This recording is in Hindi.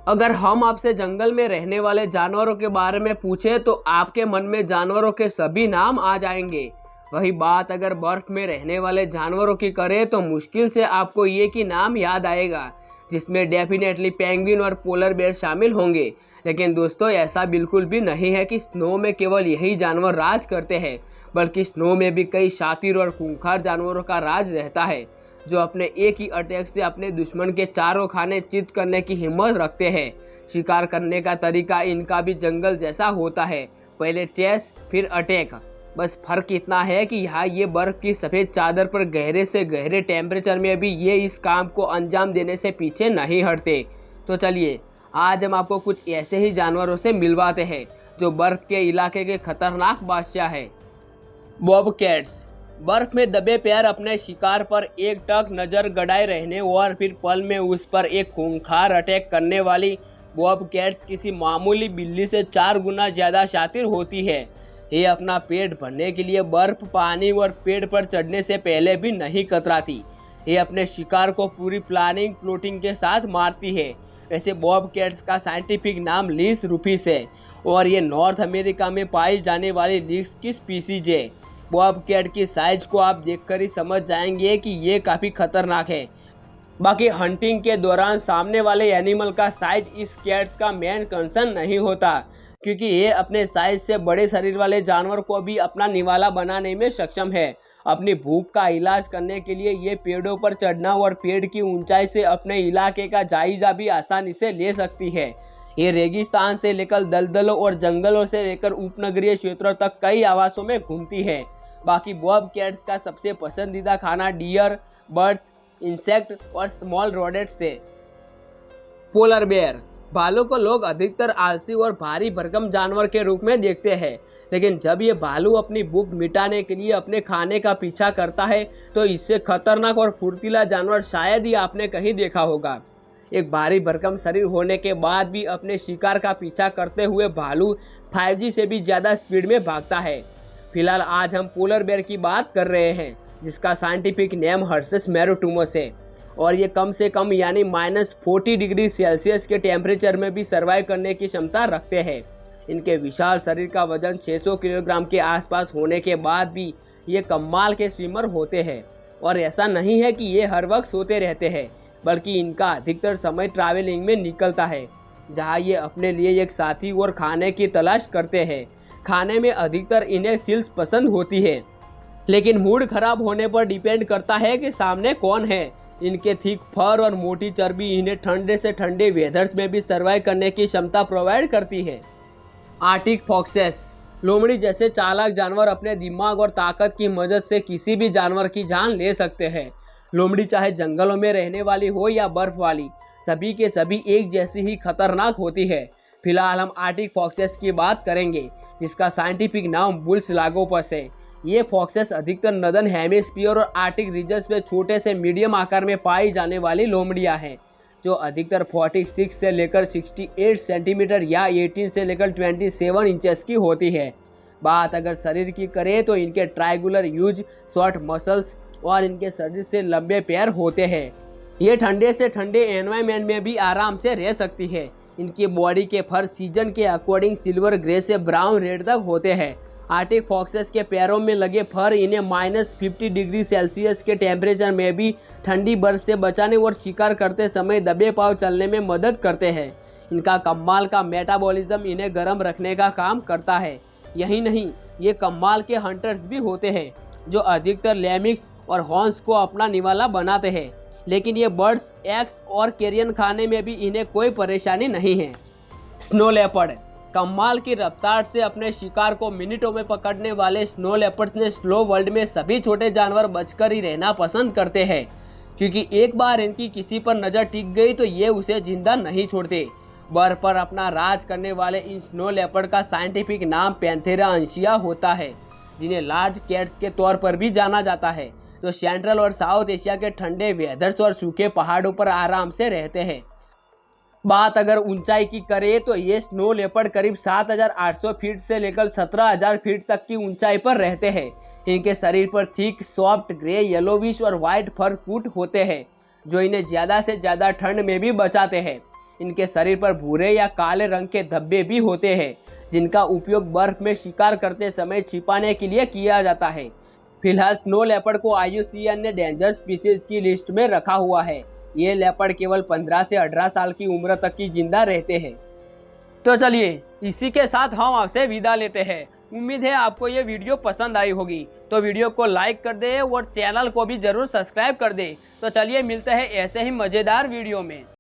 अगर हम आपसे जंगल में रहने वाले जानवरों के बारे में पूछे तो आपके मन में जानवरों के सभी नाम आ जाएंगे। वही बात अगर बर्फ में रहने वाले जानवरों की करें तो मुश्किल से आपको ये की नाम याद आएगा, जिसमें डेफिनेटली पेंगुइन और पोलर बेयर शामिल होंगे। लेकिन दोस्तों, ऐसा बिल्कुल भी नहीं है कि स्नो में केवल यही जानवर राज करते हैं, बल्कि स्नो में भी कई शातिर और खूंखार जानवरों का राज रहता है, जो अपने एक ही अटैक से अपने दुश्मन के चारों खाने चित करने की हिम्मत रखते हैं। शिकार करने का तरीका इनका भी जंगल जैसा होता है, पहले चेस फिर अटैक। बस फर्क इतना है कि यहाँ ये बर्फ की सफ़ेद चादर पर गहरे से गहरे टेम्परेचर में भी ये इस काम को अंजाम देने से पीछे नहीं हटते। तो चलिए, आज हम आपको कुछ ऐसे ही जानवरों से मिलवाते हैं जो बर्फ के इलाके के खतरनाक बादशाह है। बॉबकैट्स। बर्फ में दबे पैर अपने शिकार पर एक टक नज़र गड़ाए रहने और फिर पल में उस पर एक खूंखार अटैक करने वाली बॉबकैट्स किसी मामूली बिल्ली से 4 गुना ज़्यादा शातिर होती है। ये अपना पेट भरने के लिए बर्फ, पानी और पेड़ पर चढ़ने से पहले भी नहीं कतराती। ये अपने शिकार को पूरी प्लानिंग प्लॉटिंग के साथ मारती है। वैसे बॉबकैट्स का साइंटिफिक नाम लीस रूफिस है और ये नॉर्थ अमेरिका में पाई जाने वाली लीस की स्पीसीज है। बॉबकैट की साइज को आप देखकर ही समझ जाएंगे कि ये काफ़ी खतरनाक है। बाकी हंटिंग के दौरान सामने वाले एनिमल का साइज इस कैट्स का मेन कंसर्न नहीं होता, क्योंकि ये अपने साइज से बड़े शरीर वाले जानवर को भी अपना निवाला बनाने में सक्षम है। अपनी भूख का इलाज करने के लिए ये पेड़ों पर चढ़ना और पेड़ की ऊंचाई से अपने इलाके का जायजा भी आसानी से ले सकती है। ये रेगिस्तान से लेकर दलदलों और जंगलों से लेकर उपनगरीय क्षेत्रों तक कई आवासों में घूमती है। बाकी बॉबकैट्स का सबसे पसंदीदा खाना डियर, बर्ड्स, इंसेक्ट और स्मॉल रोडेट्स है। Polar bear. भालू को लोग अधिकतर आलसी और भारी भरकम जानवर के रूप में देखते हैं, लेकिन जब ये भालू अपनी भूख मिटाने के लिए अपने खाने का पीछा करता है तो इससे खतरनाक और फुर्तीला जानवर शायद ही आपने कहीं देखा होगा। एक भारी भरकम शरीर होने के बाद भी अपने शिकार का पीछा करते हुए भालू 5G से भी ज़्यादा स्पीड में भागता है। फिलहाल आज हम पोलर बेयर की बात कर रहे हैं, जिसका साइंटिफिक नेम हर्सस मैरोटूमस है और ये कम से कम यानी -40 डिग्री सेल्सियस के टेम्परेचर में भी सर्वाइव करने की क्षमता रखते हैं। इनके विशाल शरीर का वजन 600 किलोग्राम के आसपास होने के बाद भी ये कमाल के स्विमर होते हैं। और ऐसा नहीं है कि ये हर वक्त सोते रहते हैं, बल्कि इनका अधिकतर समय ट्रैवलिंग में निकलता है, जहाँ ये अपने लिए एक साथी और खाने की तलाश करते हैं। खाने में अधिकतर इन्हें सील्स पसंद होती है, लेकिन मूड खराब होने पर डिपेंड करता है कि सामने कौन है। इनके थिक फर और मोटी चर्बी इन्हें ठंडे से ठंडे वेदर्स में भी सर्वाइव करने की क्षमता प्रोवाइड करती है। Arctic foxes. लोमड़ी जैसे चालाक जानवर अपने दिमाग और ताकत की मदद से किसी भी जानवर की जान ले सकते हैं। लोमड़ी चाहे जंगलों में रहने वाली हो या बर्फ वाली, सभी के सभी एक जैसी ही खतरनाक होती है। फिलहाल हम आर्टिक फॉक्सेस की बात करेंगे, जिसका साइंटिफिक नाम बुल्स लागोपस है। ये फॉक्सेस अधिकतर नदर्न हेमिस्फीयर और आर्टिक रीजन्स में छोटे से मीडियम आकार में पाई जाने वाली लोमड़ियाँ हैं, जो अधिकतर 46 से लेकर 68 सेंटीमीटर या 18 से लेकर 27 इंचेस की होती है। बात अगर शरीर की करें तो इनके ट्रायंगुलर ह्यूज शॉर्ट मसल्स और इनके शरीर से लंबे पैर होते हैं। ये ठंडे से ठंडे एनवायरनमेंट में भी आराम से रह सकती है। इनकी बॉडी के फर सीजन के अकॉर्डिंग सिल्वर ग्रे से ब्राउन रेड तक होते हैं। आर्टिक फॉक्सेस के पैरों में लगे फर इन्हें -50 डिग्री सेल्सियस के टेम्परेचर में भी ठंडी बर्फ से बचाने और शिकार करते समय दबे पांव चलने में मदद करते हैं। इनका कमाल का मेटाबॉलिज्म इन्हें गर्म रखने का काम करता है। यही नहीं, ये कमाल के हंटर्स भी होते हैं, जो अधिकतर लेमिक्स और हॉर्न्स को अपना निवाला बनाते हैं। लेकिन ये बर्ड्स, एग्स और कैरियन खाने में भी इन्हें कोई परेशानी नहीं है। Snow leopard. कमाल की रफ्तार से अपने शिकार को मिनटों में पकड़ने वाले स्नो लेपर्ड्स ने स्लो वर्ल्ड में सभी छोटे जानवर बचकर ही रहना पसंद करते हैं, क्योंकि एक बार इनकी किसी पर नज़र टिक गई तो ये उसे जिंदा नहीं छोड़ते। बर्फ पर अपना राज करने वाले इन स्नो लेपर्ड का साइंटिफिक नाम पैंथेरा अंशिया होता है, जिन्हें लार्ज कैट्स के तौर पर भी जाना जाता है, जो सेंट्रल और साउथ एशिया के ठंडे वेदर्स और सूखे पहाड़ों पर आराम से रहते हैं। बात अगर ऊंचाई की करें तो ये स्नो लेपर्ड करीब 7,800 फीट से लेकर 17,000 फीट तक की ऊंचाई पर रहते हैं। इनके शरीर पर थिक, सॉफ्ट, ग्रे, येलोविश और वाइट फर कूट होते हैं, जो इन्हें ज़्यादा से ज़्यादा ठंड में भी बचाते हैं। इनके शरीर पर भूरे या काले रंग के धब्बे भी होते हैं, जिनका उपयोग बर्फ में शिकार करते समय छिपाने के लिए किया जाता है। फिलहाल स्नो लेपर्ड को IUCN ने डेंजर स्पीसीज की लिस्ट में रखा हुआ है। ये लेपर्ड केवल 15 से 18 साल की उम्र तक की जिंदा रहते हैं। तो चलिए इसी के साथ हम आपसे विदा लेते हैं। उम्मीद है आपको ये वीडियो पसंद आई होगी, तो वीडियो को लाइक कर दे और चैनल को भी जरूर सब्सक्राइब कर दे। तो चलिए मिलते हैं ऐसे ही मज़ेदार वीडियो में।